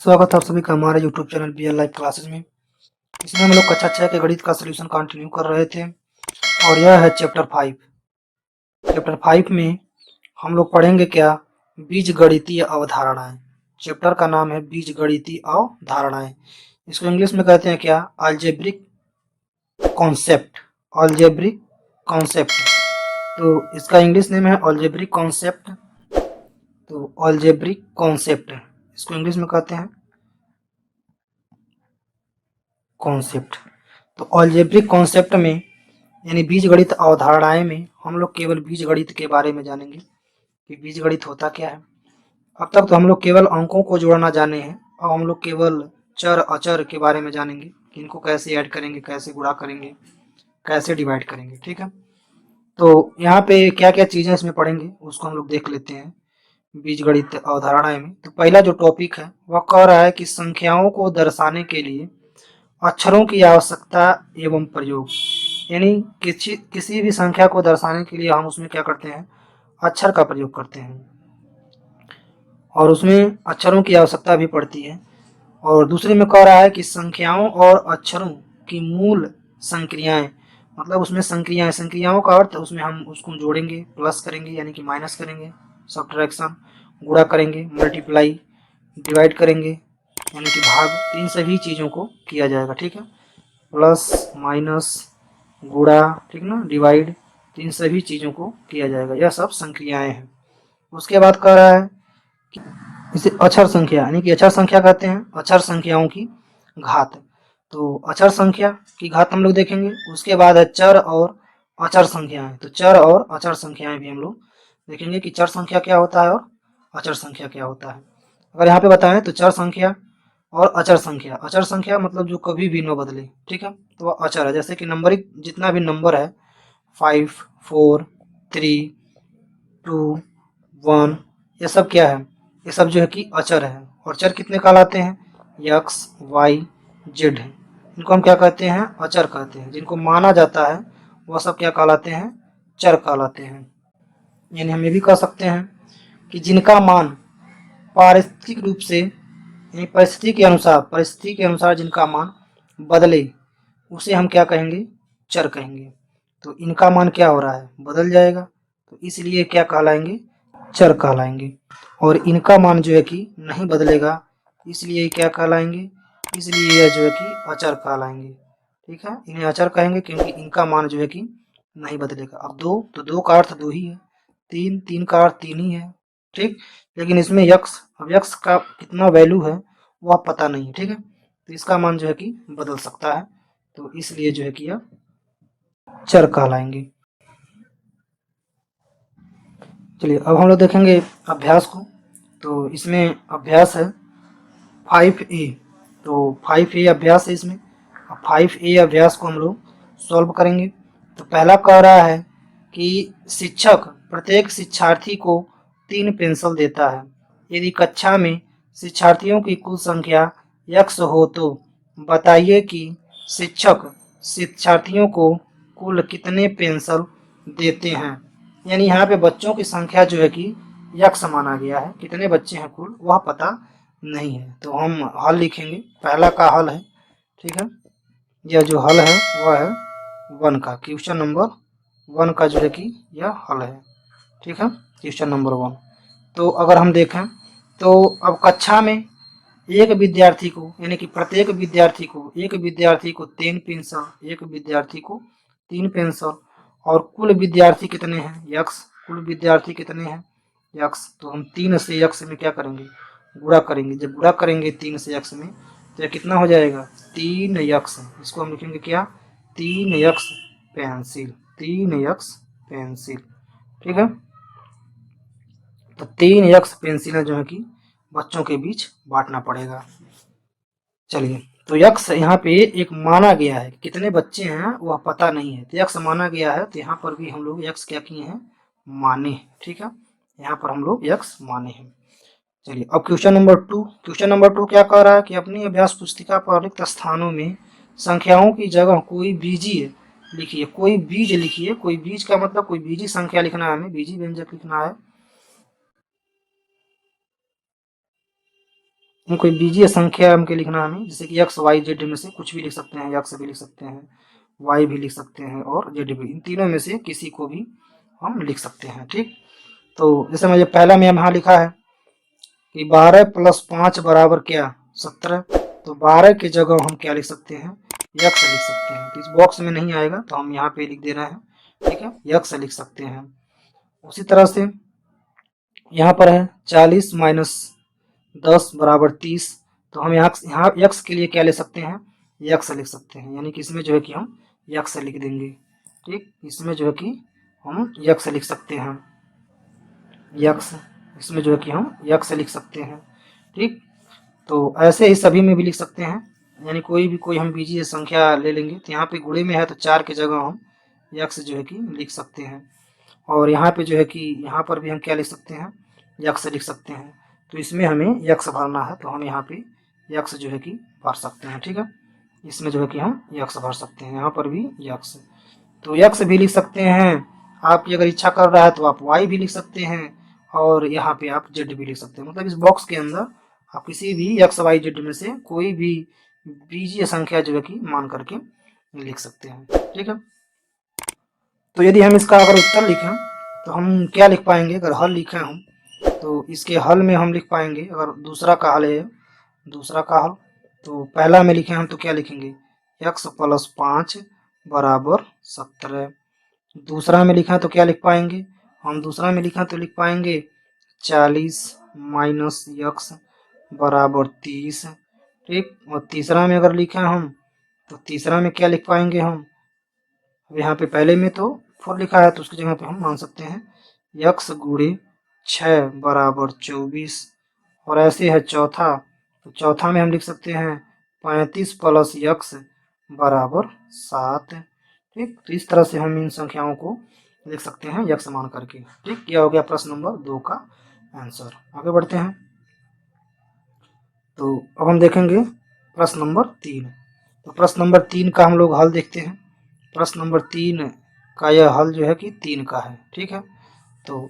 स्वागत है आप सभी का हमारे YouTube channel BL live classes में। इसमें हम लोग कक्षा 6 के गणित का सॉल्यूशन कंटिन्यू कर रहे थे और यह है चैप्टर 5। चैप्टर 5 में हम लोग पढ़ेंगे क्या, बीजगणितीय अवधारणाएं। चैप्टर का नाम है बीजगणितीय अवधारणाएं। इसको इंग्लिश में कहते हैं क्या, अलजेब्रिक कॉन्सेप्ट। अलजेब्रिक कॉन्सेप्ट, तो इसका इंग्लिश नेम है अलजेब्रिक कॉन्सेप्ट। तो अलजेब्रिक कॉन्सेप्ट इसको इंग्लिश में कहते हैं कॉन्सेप्ट। तो अलजेब्रिक कॉन्सेप्ट में यानी बीजगणित अवधारणाएं में हम लोग केवल बीजगणित के बारे में जानेंगे कि बीजगणित होता क्या है। अब तक तो हम लोग केवल अंकों को जोड़ना जाने हैं, अब हम लोग केवल चर अचर के बारे में जानेंगे कि इनको कैसे ऐड करेंगे, कैसे गुणा करेंगे, कैसे डिवाइड करेंगे। ठीक है, तो यहाँ पे क्या क्या चीज़ें इसमें पढ़ेंगे उसको हम लोग देख लेते हैं बीजगणित अवधारणाएं में। तो पहला जो टॉपिक है वह कह रहा है कि संख्याओं को दर्शाने के लिए अक्षरों की आवश्यकता एवं प्रयोग। यानी किसी भी संख्या को दर्शाने के लिए हम उसमें क्या करते हैं, अक्षर का प्रयोग करते हैं और उसमें अक्षरों की आवश्यकता भी पड़ती है। और दूसरे में कह रहा है कि संख्याओं और अक्षरों की मूल संक्रियाएं, मतलब उसमें संक्रियाएं, संक्रियाओं का अर्थ उसमें हम उसको जोड़ेंगे, प्लस करेंगे यानी कि माइनस करेंगे, सब्ट्रैक्शन, गुणा करेंगे, मल्टीप्लाई, डिवाइड करेंगे यानी कि भाग, तो इन सभी चीज़ों को किया जाएगा। ठीक है, प्लस माइनस गुणा, ठीक ना, डिवाइड, तो इन सभी चीज़ों को किया जाएगा। यह सब संक्रियाएं हैं। उसके बाद कह रहा है कि इसे अक्षर संख्या यानी कि अक्षर संख्या कहते हैं, अक्षर संख्याओं की घात। तो अक्षर संख्या की घात हम लोग देखेंगे। उसके बाद है चर और अक्षर संख्याएं। तो चर और अक्षर संख्याएं भी हम लोग देखेंगे कि चर संख्या क्या होता है और अक्षर संख्या क्या होता है। अगर यहाँ पे बताएं तो चर संख्या और अचर संख्या, अचर संख्या मतलब जो कभी भी न बदले। ठीक है, तो वह अचर है। जैसे कि नंबरिक जितना भी नंबर है 5, 4, 3, 2, 1, ये सब क्या है, ये सब जो है कि अचर है। और चर कितने कहलाते हैं, एक्स, वाई, जेड है। इनको हम क्या कहते हैं, अचर कहते हैं। जिनको माना जाता है वह सब क्या कहलाते हैं, चर कहलाते हैं। यानी हम ये भी कह सकते हैं कि जिनका मान पारिस्थितिक रूप से यानी परिस्थिति के अनुसार जिनका मान बदले उसे हम क्या कहेंगे, चर कहेंगे। तो इनका मान क्या हो रहा है, बदल जाएगा, तो इसलिए क्या कहलाएंगे, चर कहलाएंगे। और इनका मान जो है कि नहीं बदलेगा, इसलिए क्या कहलाएंगे, इसलिए यह जो है कि अचर कहलाएंगे। ठीक है, इन्हें अचर कहेंगे क्योंकि इनका मान जो है कि नहीं बदलेगा। अब दो, तो दो का अर्थ दो ही है, तीन, तीन का अर्थ तीन ही है। ठीक, लेकिन इसमें यक्स, अब यक्स का कितना वैल्यू है वह पता नहीं है। ठीक है, तो इसका मान जो है कि बदल सकता है, तो इसलिए जो है कि यह चर कहलाएंगे। चलिए अब हम लोग देखेंगे अभ्यास को। तो इसमें अभ्यास है 5A। तो 5A अभ्यास है इसमें। अब 5A अभ्यास को हम लोग सॉल्व करेंगे। तो पहला कह रहा है कि शिक्षक प्रत्येक शिक्षार्थी को 3 पेंसिल देता है। यदि कक्षा में शिक्षार्थियों की कुल संख्या x हो तो बताइए कि शिक्षक शिक्षार्थियों को कुल कितने पेंसिल देते हैं। यानी यहाँ पे बच्चों की संख्या जो है कि x माना गया है, कितने बच्चे हैं कुल वह पता नहीं है। तो हम हल लिखेंगे, पहला का हल है। ठीक है, यह जो हल है वह है 1 का, क्वेश्चन नंबर 1 का जो है कि यह हल है। ठीक है, क्वेश्चन नंबर 1। तो अगर हम देखें तो अब कक्षा में एक विद्यार्थी को यानी कि प्रत्येक विद्यार्थी को, एक विद्यार्थी को 3 पेंसिल, एक विद्यार्थी को 3 पेंसिल, और कुल विद्यार्थी कितने हैं, यक्स, कुल विद्यार्थी कितने हैं, यक्स। तो हम 3 से यक्स में क्या करेंगे, गुणा करेंगे। जब गुणा करेंगे 3 से यक्स में तो यह कितना हो जाएगा, 3 यक्स। इसको हम लिखेंगे क्या, 3 यक्स पेंसिल, 3 यक्स पेंसिल। ठीक है, तो 3 यक्स पेंसिलें जो है कि बच्चों के बीच बांटना पड़ेगा। चलिए, तो यक्स यहाँ पे एक माना गया है, कितने बच्चे हैं वह पता नहीं है, तो यक्स माना गया है। तो यहाँ पर भी हम लोग यक्स क्या किए हैं, माने। ठीक है, यहाँ पर हम लोग यक्स माने हैं। चलिए अब क्वेश्चन नंबर 2। क्वेश्चन नंबर 2 क्या कह रहा है कि अपनी अभ्यास पुस्तिका पर रिक्त स्थानों में संख्याओं की जगह कोई बीजीय लिखिए। कोई बीज लिखिए, कोई बीज का मतलब कोई बीजी संख्या लिखना है, हमें बीजी व्यंजक लिखना है। कोई बीजीय संख्या हमको लिखना है हमें, जैसे कि एक्स वाई जेड में से कुछ भी लिख सकते हैं, एक्स भी लिख सकते हैं, वाई भी लिख सकते हैं और जेड भी, इन तीनों में से किसी को भी हम लिख सकते हैं। ठीक, तो जैसे मुझे पहला में यहाँ लिखा है कि 12 + 5 बराबर क्या 17, तो 12 की जगह हम क्या लिख सकते हैं, यक्स लिख सकते हैं। तो इस बॉक्स में नहीं आएगा तो हम यहाँ पे लिख देना है, ठीक है, यक्स लिख सकते हैं। उसी तरह से यहाँ पर है 40 - 10 बराबर 30, तो हम यहाँ यक्स के लिए क्या ले सकते हैं, यक्स लिख सकते हैं, यानी कि इसमें जो है कि हम यक्स लिख देंगे। ठीक, इसमें जो है कि हम यक्स लिख सकते हैं, यक्स, इसमें जो है कि हम यक्स लिख सकते हैं। ठीक, तो ऐसे ही सभी में भी लिख सकते हैं, यानी कोई हम बीजीय संख्या ले लेंगे, तो यहाँ पे गुणे में है तो 4 की जगह हम यक्स जो है कि लिख सकते हैं, और यहाँ पे जो है कि यहाँ पर भी हम क्या लिख सकते हैं, यक्स लिख सकते हैं। तो इसमें हमें यक्स भरना है तो हम यहाँ पे यक्स जो है कि भर सकते हैं। ठीक है, इसमें जो है कि हम यक्स भर सकते हैं, यहाँ पर भी यक्स, तो यक्स भी लिख सकते हैं। आपकी अगर इच्छा कर रहा है तो आप वाई भी लिख सकते हैं, और यहाँ पे आप जेड भी लिख सकते हैं। मतलब इस बॉक्स के अंदर आप किसी भी एक्स वाई जेड में से कोई भी बीजीय संख्या जो है कि मान करके लिख सकते हैं। ठीक है, तो यदि हम इसका अगर उत्तर लिखें तो हम क्या लिख पाएंगे, अगर हल लिखें हम तो इसके हल में हम लिख पाएंगे, अगर दूसरा का हल है, दूसरा का हल, तो पहला में लिखें हम तो क्या लिखेंगे, x + 5 बराबर 17। दूसरा में लिखा तो क्या लिख पाएंगे, हम दूसरा में लिखा तो लिख पाएंगे 40 - x बराबर 30। ठीक, और तीसरा में अगर लिखा हम तो तीसरा में क्या लिख पाएंगे हम, यहाँ पे पहले में तो 4 लिखा है तो उसकी जगह पे हम मान सकते हैं x × 6 बराबर 24, और ऐसे है चौथा, तो चौथा में हम लिख सकते हैं 35 + x बराबर 7। ठीक, तो इस तरह से हम इन संख्याओं को लिख सकते हैं यक्स मान करके। ठीक, यह हो गया प्रश्न नंबर 2 का आंसर। आगे बढ़ते हैं, तो अब हम देखेंगे प्रश्न नंबर 3। तो प्रश्न नंबर 3 का हम लोग हल देखते हैं। प्रश्न नंबर 3 का यह हल जो है कि 3 का है। ठीक है, तो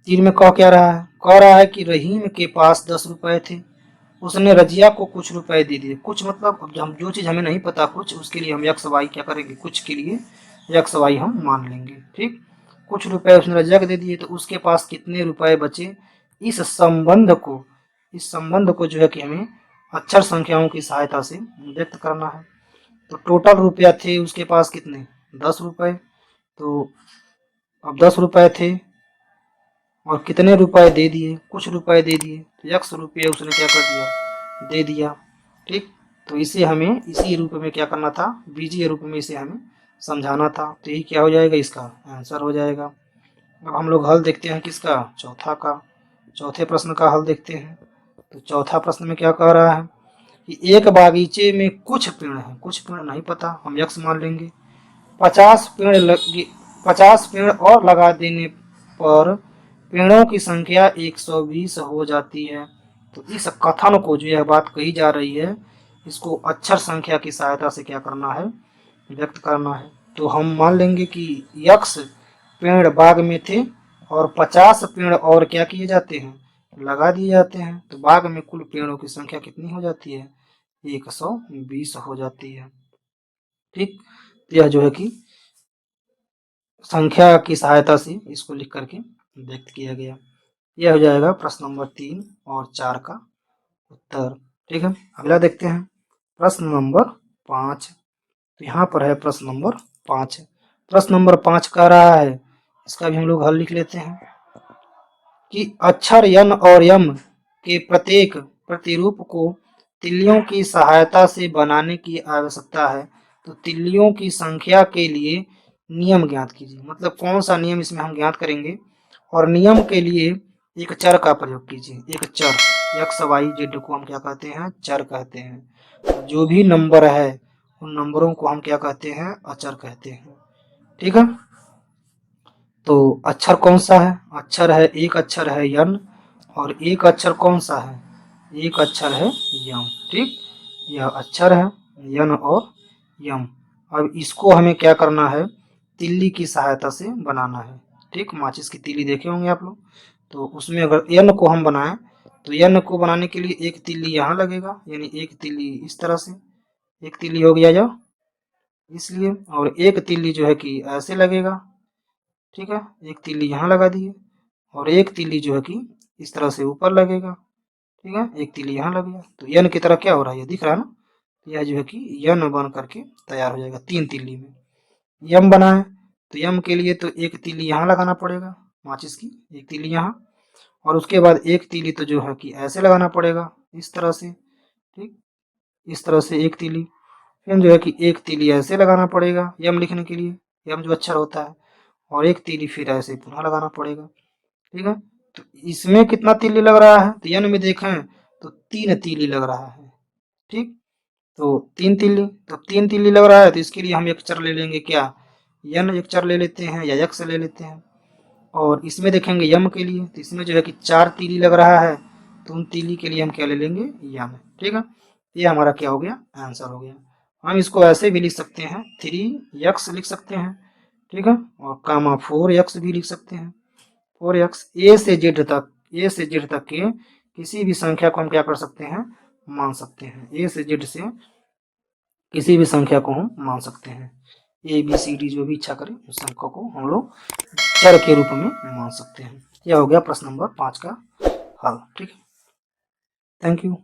3 में कह रहा है कि रहीम के पास 10 रुपए थे, उसने रजिया को कुछ रुपए दे दिए। कुछ मतलब हम जो चीज़ हमें नहीं पता कुछ, उसके लिए हम एक्स वाई क्या करेंगे, कुछ के लिए एक्स वाई हम मान लेंगे। ठीक, कुछ रुपए उसने रजिया को दे दिए, तो उसके पास कितने रुपए बचे, इस संबंध को जो है कि हमें अक्षर संख्याओं की सहायता से व्यक्त करना है। तो टोटल रुपया थे उसके पास कितने, 10 रुपए, तो अब 10 रुपए थे और कितने रुपए दे दिए, कुछ रुपए दे दिए, तो x रुपये उसने क्या कर दिया, दे दिया। ठीक, तो इसे हमें इसी रूप में क्या करना था, बीजीय रूप में इसे हमें समझाना था, तो यही क्या हो जाएगा, इसका आंसर हो जाएगा। अब हम लोग हल देखते हैं किसका, चौथा का, चौथे प्रश्न का हल देखते हैं। तो चौथा प्रश्न में क्या कह रहा है कि एक बागीचे में कुछ पेड़ हैं, कुछ पेड़ नहीं पता, हम x मान लेंगे, 50 पेड़ और लगा देने पर पेड़ों की संख्या 120 हो जाती है। तो इस कथन को, जो यह बात कही जा रही है, इसको अक्षर संख्या की सहायता से क्या करना है, व्यक्त करना है। तो हम मान लेंगे कि यक्स पेड़ बाग में थे और 50 पेड़ और क्या किए जाते हैं, लगा दिए जाते हैं, तो बाग में कुल पेड़ों की संख्या कितनी हो जाती है, 120 हो जाती है। ठीक, यह जो है कि संख्या की सहायता से इसको लिख करके व्यक्त किया गया। यह हो जाएगा प्रश्न नंबर 3 और 4 का उत्तर। ठीक है, अगला देखते हैं प्रश्न नंबर 5। तो यहाँ पर है प्रश्न नंबर 5। प्रश्न नंबर 5 कह रहा है, इसका भी हम लोग हल लिख लेते हैं कि अक्षर यन और यम के प्रत्येक प्रतिरूप को तिल्लियों की सहायता से बनाने की आवश्यकता है। तो तिल्लियों की संख्या के लिए नियम ज्ञात कीजिए, मतलब कौन सा नियम इसमें हम ज्ञात करेंगे, और नियम के लिए एक चर का प्रयोग कीजिए। एक चर, एक्स वाई जेड को हम क्या कहते हैं, चर कहते हैं। जो भी नंबर है उन नंबरों को हम क्या कहते हैं, अचर कहते हैं। ठीक है, तो अक्षर कौन सा है, अक्षर है, एक अक्षर है यन, और एक अक्षर कौन सा है, एक अक्षर है यम। ठीक, यह अक्षर है यन और यम। अब इसको हमें क्या करना है, तिल्ली की सहायता से बनाना है। ठीक, माचिस की तीली देखे होंगे आप लोग, तो उसमें अगर यन को हम बनाएं तो n को बनाने के लिए एक तीली यहाँ लगेगा, यानी एक तीली इस तरह से, एक तीली हो गया जो इसलिए, और एक तीली जो है कि ऐसे लगेगा, ठीक है, एक तीली यहाँ लगा दिए, और एक तीली जो है कि इस तरह से ऊपर लगेगा, ठीक है, एक तीली यहाँ लगेगा। तो n की तरह क्या हो रहा है, ये दिख रहा है ना, तो यह जो है कि n बन करके तैयार हो जाएगा 3 तीली में। m बना है, तो m के लिए तो एक तीली यहाँ लगाना पड़ेगा, माचिस की एक तीली यहाँ, और उसके बाद एक तीली तो जो है कि ऐसे लगाना पड़ेगा इस तरह से, ठीक, इस तरह से एक तीली, फिर जो है कि एक तीली ऐसे लगाना पड़ेगा यम लिखने के लिए, यम जो अक्षर होता है, और एक तीली फिर ऐसे पुनः लगाना पड़ेगा, ठीक है। तो इसमें कितना तीली लग रहा है, तो यन में देखें तो 3 तीली लग रहा है, ठीक, तो 3 तीली, तो 3 तीली लग रहा है, तो इसके लिए हम एक अक्षर ले लेंगे, क्या, यन एक अक्षर ले लेते हैं या यक्स ले लेते हैं, और इसमें देखेंगे यम के लिए, तो इसमें जो है कि 4 तीली लग रहा है, तो उन तीली के लिए हम क्या ले लेंगे, यम, ठीक है। ये हमारा क्या हो गया, आंसर हो गया। हम इसको ऐसे भी लिख सकते हैं, 3x लिख सकते हैं, ठीक है, और कामा 4x भी लिख सकते हैं, 4x ए से जेड तक के किसी भी संख्या को हम क्या कर सकते हैं, मान सकते हैं, ए से जेड से किसी भी संख्या को हम मान सकते हैं, ए बी सी डी जो भी इच्छा करें उस संख्या को हम लोग चर के रूप में मान सकते हैं। यह हो गया प्रश्न नंबर 5 का हल, ठीक है। Thank you.